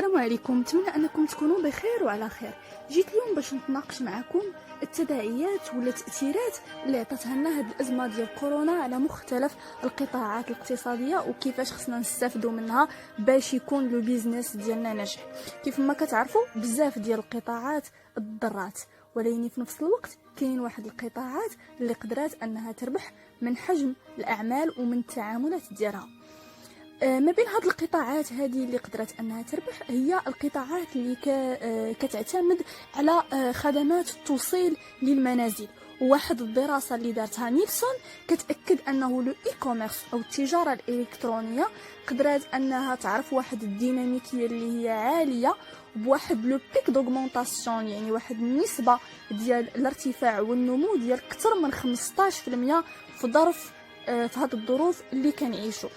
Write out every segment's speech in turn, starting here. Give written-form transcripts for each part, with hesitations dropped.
السلام عليكم، نتمنى انكم تكونوا بخير وعلى خير. جيت اليوم باش نتناقش معكم التداعيات ولا التاثيرات اللي عطاتها لنا هذه الازمه ديال كورونا على مختلف القطاعات الاقتصاديه، وكيفاش خصنا نستافدوا منها باش يكون لو بيزنس ديالنا ناجح. كيف ما كتعرفوا بزاف ديال القطاعات ضرات، ولكن في نفس الوقت كاين واحد القطاعات اللي قدرات انها تربح من حجم الاعمال ومن التعاملات ديالها. ما بين هاد القطاعات هذه اللي قدرت انها تربح هي القطاعات اللي كتعتمد على خدمات التوصيل للمنازل. وواحد الدراسه اللي دارتها نيلسون كتاكد انه لو اي كوميرس او التجاره الالكترونيه قدرت انها تعرف واحد الديناميكيه اللي هي عاليه بواحد لو بيك دوغمونطاسيون، يعني واحد النسبه ديال الارتفاع والنمو ديال اكثر من 15% في ظرف في هاد الظروف اللي كنعيشوا.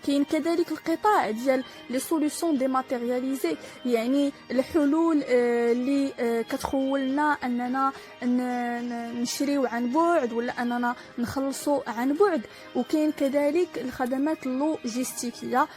كاين كذلك القطاع ديال لي سوليوشن ديماتيرياليزي، يعني الحلول اللي كتخولنا اننا نشريو عن بعد ولا اننا نخلصوا عن بعد. وكاين كذلك الخدمات اللوجستيكيه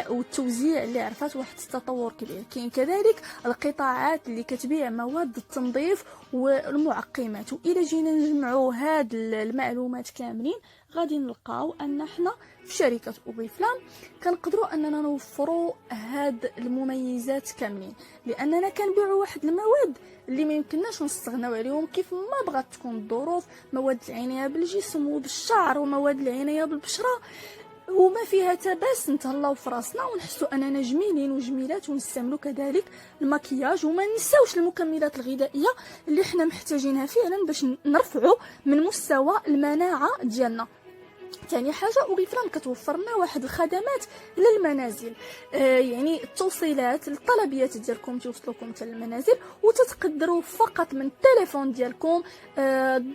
والتوزيع اللي عرفت واحد التطور كبير. كاين كذلك القطاعات اللي كتبيع مواد التنظيف والمعقمات. والى جينا نجمعوا هاد المعلومات كاملين غادي نلقاو ان احنا في شركه اوريفلام كنقدروا اننا نوفروا هاد المميزات كاملين، لاننا كنبيعوا واحد المواد اللي ما يمكنناش نستغناو عليهم كيف ما بغات تكون الظروف. مواد العنايه بالجسم وبالشعر ومواد العنايه بالبشره، وما فيها تباس نتهلاو في راسنا ونحسوا اننا جميلين وجميلات، ونستعملوا كذلك المكياج، وما ننساوش المكملات الغذائيه اللي احنا محتاجينها فعلا باش نرفعوا من مستوى المناعه ديالنا. ثاني حاجه اوريفلام كتوفر لنا واحد الخدمات للمنازل، يعني التوصيلات الطلبيات ديالكم توصلوكم حتى للمنازل، وتتقدروا فقط من التليفون ديالكم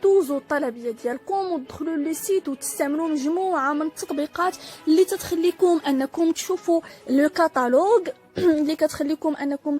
دوزوا الطلبيه ديالكم وتدخلوا لي سيت وتستعملوا مجموعه من التطبيقات اللي تتخليكم انكم تشوفوا لو كاتالوج اللي كتخليكم انكم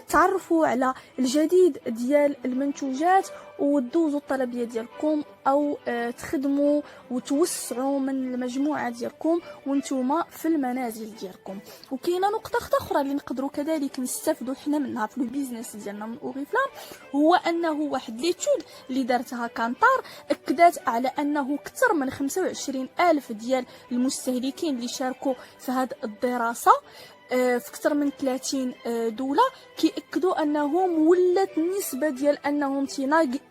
تعرفوا على الجديد ديال المنتوجات وتدوزوا الطلبيه ديالكم او تخدموا وتوسعوا من المجموعه ديالكم وانتم في المنازل ديالكم. وكاينه نقطه اخرى اللي نقدروا كذلك نستافدوا حنا منها في البيزنس ديالنا من اوريفلام، هو انه واحد ليتود اللي دارتها كانطار اكدت على انه اكثر من 25,000 ديال المستهلكين اللي شاركوا في هذه الدراسه في اكثر من 30 دوله كيأكدوا انهم ولات النسبه ديال انهم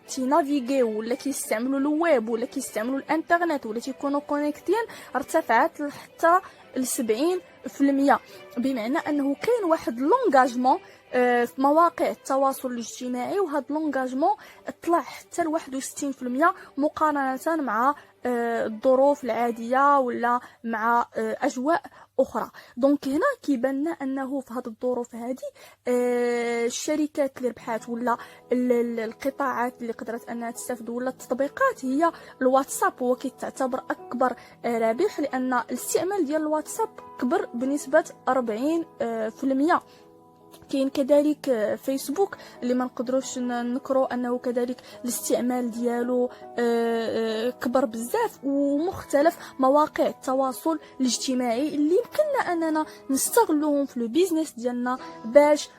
تينافيغيو ولا كيستعملوا الويب ولا كيستعملوا الانترنت ولا تيكونوا كونيكتين ارتفعت حتى ل 70%. بمعنى انه كاين واحد لونغاجمون في مواقع التواصل الاجتماعي، وهذا لونغاجمون طلع حتى ل 61% مقارنه مع الظروف العاديه ولا مع اجواء اخرى. دونك هنا كيبان لنا انه في هذه الظروف هذه الشركات اللي ربحات ولا القطاعات اللي قدرت انها تستافد ولا التطبيقات هي الواتساب. هو كيتعتبر اكبر رابح لان الاستعمال ديال الواتساب كبر بنسبه 40%. كاين كذلك فيسبوك اللي ما نقدروش نكروا انه كذلك الاستعمال ديالو كبر بزاف، ومختلف مواقع التواصل الاجتماعي اللي يمكننا اننا نستغلوهم في لو بيزنس ديالنا باش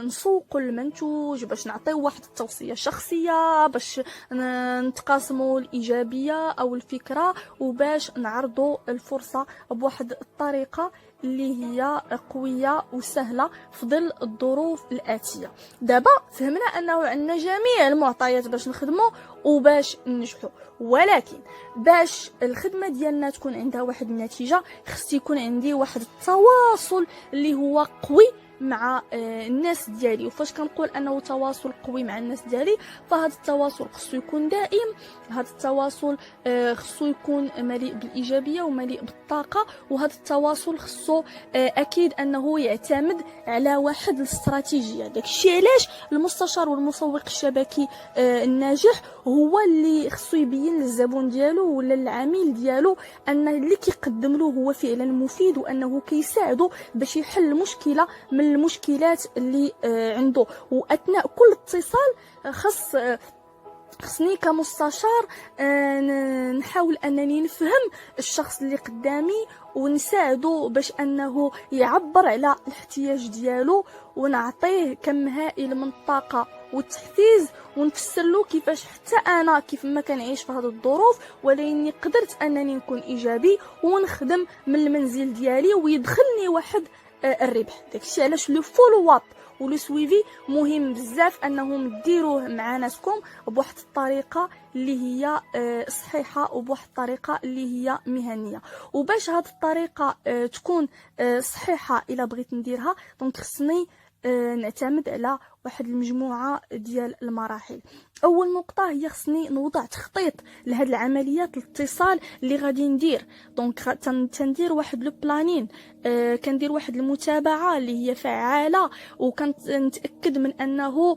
نسوقوا المنتوج، باش نعطيو واحد التوصيه شخصيه، باش نتقاسموا الايجابيه او الفكره، وباش نعرضوا الفرصه بواحد الطريقه اللي هي قويه وسهله في ظل الظروف الاتيه. دابا فهمنا انه عندنا جميع المعطيات باش نخدموا وباش ننجحوا، ولكن باش الخدمه ديالنا تكون عندها واحد النتيجه خص يكون عندي واحد التواصل اللي هو قوي مع الناس ديالي. وفاش كنقول انه تواصل قوي مع الناس ديالي، فهذا التواصل خصو يكون دائم، هذا التواصل خصو يكون مليء بالايجابيه ومليء بالطاقه، وهذا التواصل خصو اكيد انه يعتمد على واحد الاستراتيجيه. داكشي علاش المستشار والمسوق الشبكي الناجح هو اللي خصو يبين للزبون ديالو ولا العميل ديالو ان اللي كيقدم له هو فعلا مفيد، وانه كيساعده باش يحل مشكله من المشكلات اللي عنده. واثناء كل اتصال خصني كمستشار نحاول انني نفهم الشخص اللي قدامي ونساعده باش انه يعبر على الاحتياج ديالو، ونعطيه كم هائل من الطاقه والتحفيز، ونفسر له كيفاش حتى انا كيف ما كنعيش في هذه الظروف، ولكني قدرت انني نكون ايجابي ونخدم من المنزل ديالي ويدخلني واحد الربح. داكشي علاش لو فولو اب ولو سويفي مهم بزاف انهم ديروه مع ناسكم بواحد الطريقه اللي هي صحيحه وبواحد الطريقه اللي هي مهنيه. وباش هاد الطريقه تكون صحيحه الا بغيت نديرها، دونك خصني نعتمد على واحد المجموعه ديال المراحل. اول نقطه هي خصني نوضع تخطيط لهاد العمليات الاتصال اللي غادي ندير. دونك تندير واحد لو بلانين، كندير واحد المتابعه اللي هي فعاله، وكنتاكد من انه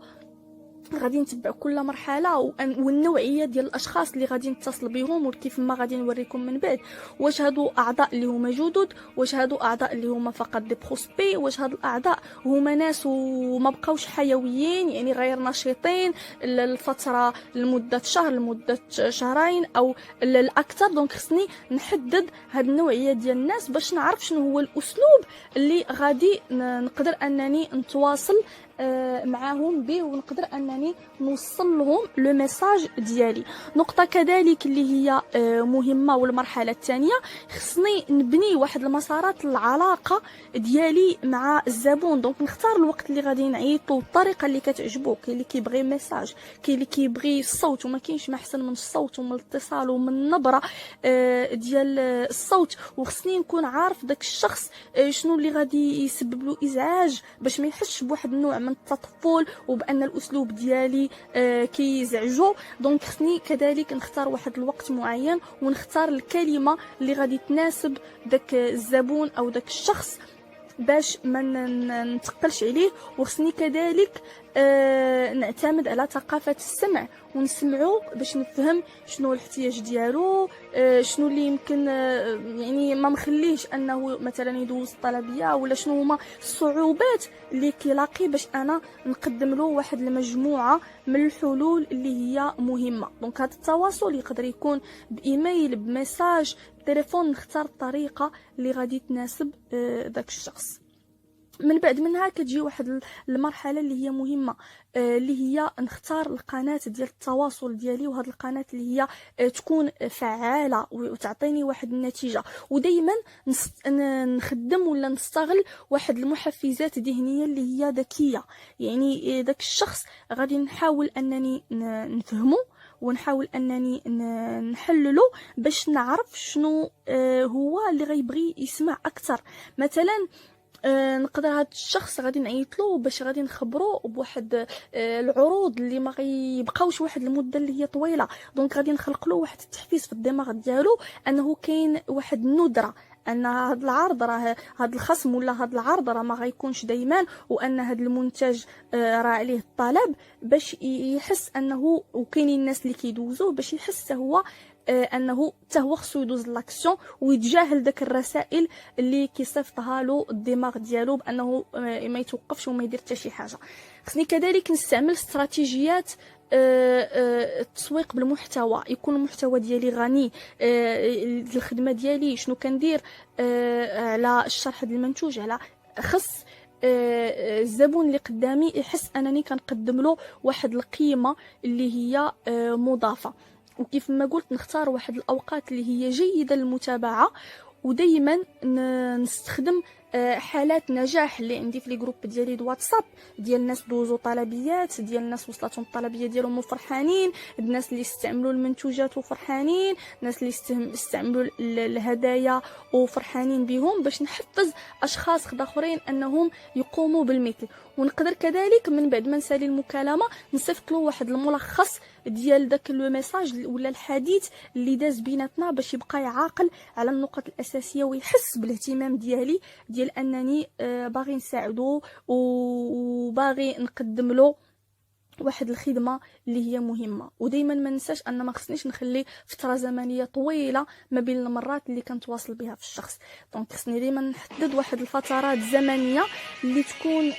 غادي نتبع كل مرحله والنوعيه ديال الاشخاص اللي غادي نتصل بهم، وكيف ما غادي نوريكم من بعد واش هادو اعضاء اللي هما جدد، واش هادو اعضاء اللي هما فقط دي بروسبي، واش هاد الاعضاء هما ناس وما بقاوش حيويين يعني غير نشيطين الفتره لمده شهر لمده شهرين او الاكثر. دونك خصني نحدد هاد النوعيه ديال الناس باش نعرف شنو هو الاسلوب اللي غادي نقدر انني نتواصل معاهم به، ونقدر انني نوصل لهم لو ميساج ديالي. نقطه كذلك اللي هي مهمه، والمرحله الثانيه خصني نبني واحد المسارات العلاقه ديالي مع الزبون. دونك نختار الوقت اللي غادي نعيطو، الطريقه اللي كتعجبو. كاين اللي كيبغي ميساج، كاين اللي كيبغي الصوت، وما كاينش ما احسن من الصوت ومن الاتصال ومن النبره ديال الصوت. وخصني نكون عارف داك الشخص شنو اللي غادي يسبب له ازعاج باش ما يحسش بواحد النوع من التطفل وبان الاسلوب ديالي كيزعجو. دونك خصني كذلك نختار واحد الوقت معين ونختار الكلمه اللي غادي تناسب داك الزبون او داك الشخص باش ما نتقلش عليه. وخصني كذلك نعتمد على ثقافه السمع ونسمعو باش نفهم شنو الاحتياج ديالو، شنو اللي يمكن يعني ما مخليهش انه مثلا يدوز الطلبيه، ولا شنو هما الصعوبات اللي كيلاقي باش انا نقدم له واحد المجموعه من الحلول اللي هي مهمه. دونك هذا التواصل يقدر يكون بايميل، بميساج، بالتليفون. نختار الطريقه اللي غادي تناسب داك الشخص. من بعد منها كتجي واحد المرحله اللي هي مهمه، اللي هي نختار القناه ديال التواصل ديالي، وهاد القناه اللي هي تكون فعاله وتعطيني واحد النتيجه. ودائما نخدم ولا نستغل واحد المحفزات ذهنيه اللي هي ذكيه. يعني داك الشخص غادي نحاول انني نفهمه، ونحاول انني نحلله باش نعرف شنو هو اللي غيبغي يسمع اكثر. مثلا نقدر هاد الشخص غادي نعيطلو باش غادي نخبرو بواحد العروض اللي ما غيبقاوش واحد المده اللي هي طويله. دونك غادي نخلق له واحد التحفيز في الدماغ ديالو انه كاين واحد الندره ان هاد العرض راه هاد الخصم ولا هاد العرض راه ما غيكونش دائما، وان هاد المنتج راه عليه الطلب، باش يحس انه وكاينين الناس اللي كيدوزوه باش يحس هو انه حتى هو خصو يدوز لاكسيون ويتجاهل داك الرسائل اللي كيصيفطها له الدماغ ديالو بانه ما يتوقفش وما يدير حتى شي حاجه. خصني كذلك نستعمل استراتيجيات التسويق بالمحتوى، يكون المحتوى ديالي غني. الخدمه ديالي شنو كندير على الشرح ديال المنتوج، على خص الزبون اللي قدامي يحس انني كنقدم له واحد القيمه اللي هي مضافه. وكيف ما قلت نختار واحد الاوقات اللي هي جيده للمتابعه، ودائما نستخدم حالات نجاح اللي عندي في لي جروب ديالي دو واتساب، ديال الناس دوزو طلبيات، ديال الناس وصلتهم الطلبيه ديالهم وفرحانين، الناس اللي استعملوا المنتوجات وفرحانين، الناس اللي استعملوا الهدايا وفرحانين بهم، باش نحفز اشخاص اخرين انهم يقوموا بالمثل. ونقدر كذلك من بعد ما نسالي المكالمه نصيفط له واحد الملخص ديال داك لو ميساج ولا الحديث اللي داز بيناتنا، باش يبقى يعاقل على النقط الاساسيه ويحس بالاهتمام ديالي ديال انني باغي نساعدو وباغي نقدم له واحد الخدمه اللي هي مهمه. ودائما ما ننساش ان ما خصنيش نخلي فتره زمنيه طويله ما بين المرات اللي كنتواصل بها في الشخص. دونك خصني دائما نحدد واحد الفترات زمنيه اللي تكون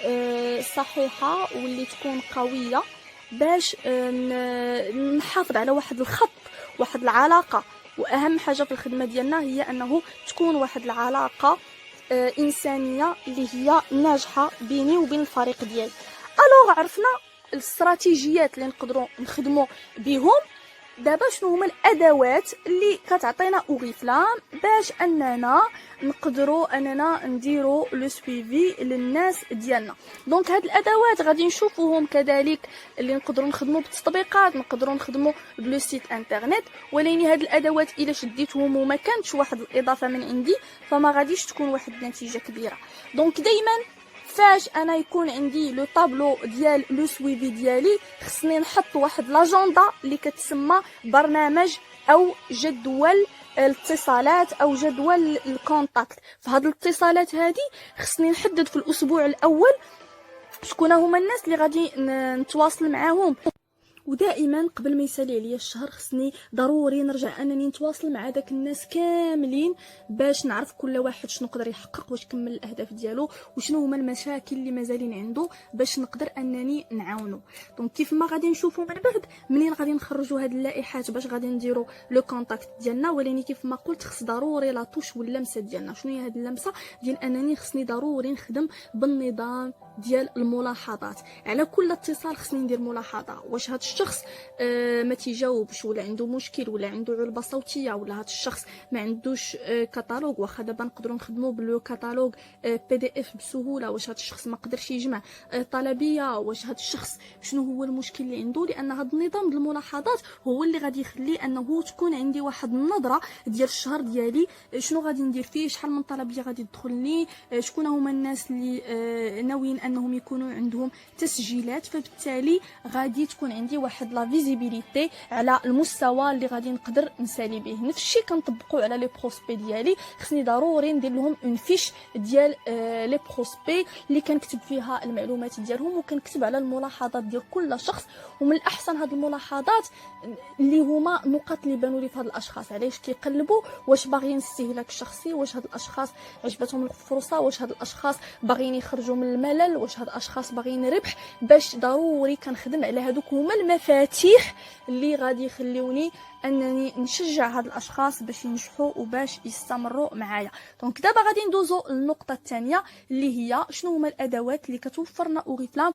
صحيحه واللي تكون قويه باش نحافظ على واحد الخط، واحد العلاقه. واهم حاجه في الخدمه ديالنا هي انه تكون واحد العلاقه انسانيه اللي هي ناجحه بيني وبين الفريق ديالي. الوغ عرفنا الاستراتيجيات اللي نقدروا نخدموا بهم. دابا شنو هما الادوات اللي كتعطينا اوريفلام باش اننا نقدروا اننا نديروا لو سويفي للناس ديالنا؟ دونك هاد الادوات غادي نشوفوهم كذلك اللي نقدروا نخدموا بالتطبيقات، نقدروا نخدموا بلو سيت انترنت. ولكن هاد الادوات الا شديتهم وما كانتش واحد الاضافه من عندي فما غاديش تكون واحد النتيجه كبيره. دونك دائما فاش انا يكون عندي لو طابلو ديال لو سويفي ديالي خصني نحط واحد لاجندا اللي كتسمى برنامج او جدول الاتصالات او جدول الكونتاكت. فهاد الاتصالات هذه خصني نحدد في الاسبوع الاول شكون هما الناس اللي غادي نتواصل معاهم. ودائما قبل ما يسالي عليا الشهر خصني ضروري نرجع انني نتواصل مع داك الناس كاملين باش نعرف كل واحد شنو قدر يحقق، واش كمل الاهداف ديالو، وشنو هما المشاكل اللي مازالين عنده باش نقدر انني نعاونو. دونك كيف ما غادي نشوفوا من بعد منين غادي نخرجوا هاد اللائحات باش غادي نديروا لو كونتاكت ديالنا. ولكن كيف ما قلت خص ضروري لا توش واللمسه ديالنا. شنو هي هاد اللمسه؟ ديال انني خصني ضروري نخدم بالنظام ديال الملاحظات. على كل اتصال خصني ندير ملاحظه، واش هاد الشخص ما تيجاوبش، ولا عنده مشكل، ولا عنده علبه صوتيه، ولا هاد الشخص ما عندوش كتالوج. واخا دابا نقدروا نخدموا بالو كتالوج بي دي اف بسهوله. واش هاد الشخص ما قدرش يجمع طلبيه، واش هاد الشخص شنو هو المشكل اللي عنده. لان هاد النظام ديال الملاحظات هو اللي غادي يخلي انه تكون عندي واحد النظره ديال الشهر ديالي، شنو غادي ندير فيه، شحال من طلبيه غادي تدخل لي، شكون هما الناس اللي ناويين انهم يكونوا عندهم تسجيلات. فبالتالي غادي تكون عندي واحد لا فيزيبيليتي على المستوى اللي غادي نقدر نسالي به. نفس الشيء كنطبقوا على لي بروسبي ديالي. خصني ضروري ندير لهم اون فيش ديال لي بروسبي اللي كنكتب فيها المعلومات ديالهم، وكنكتب على الملاحظات ديال كل شخص. ومن الاحسن هاد الملاحظات اللي هما نقاط اللي بانوا لي في هاد الاشخاص، علاش كيقلبوا، واش باغيين استهلاك شخصي، واش هاد الاشخاص عجبتهم الفرصه، واش هاد الاشخاص باغيين يخرجوا من الملل، واش هاد الاشخاص باغيين ربح. باش ضروري كنخدم على هادوك هما المفاتيح اللي غادي يخليوني انني نشجع هاد الاشخاص باش ينجحوا وباش يستمروا معايا. دونك دابا غادي ندوزو للنقطه الثانيه اللي هي شنو هما الادوات اللي كتوفرنا اوريفلام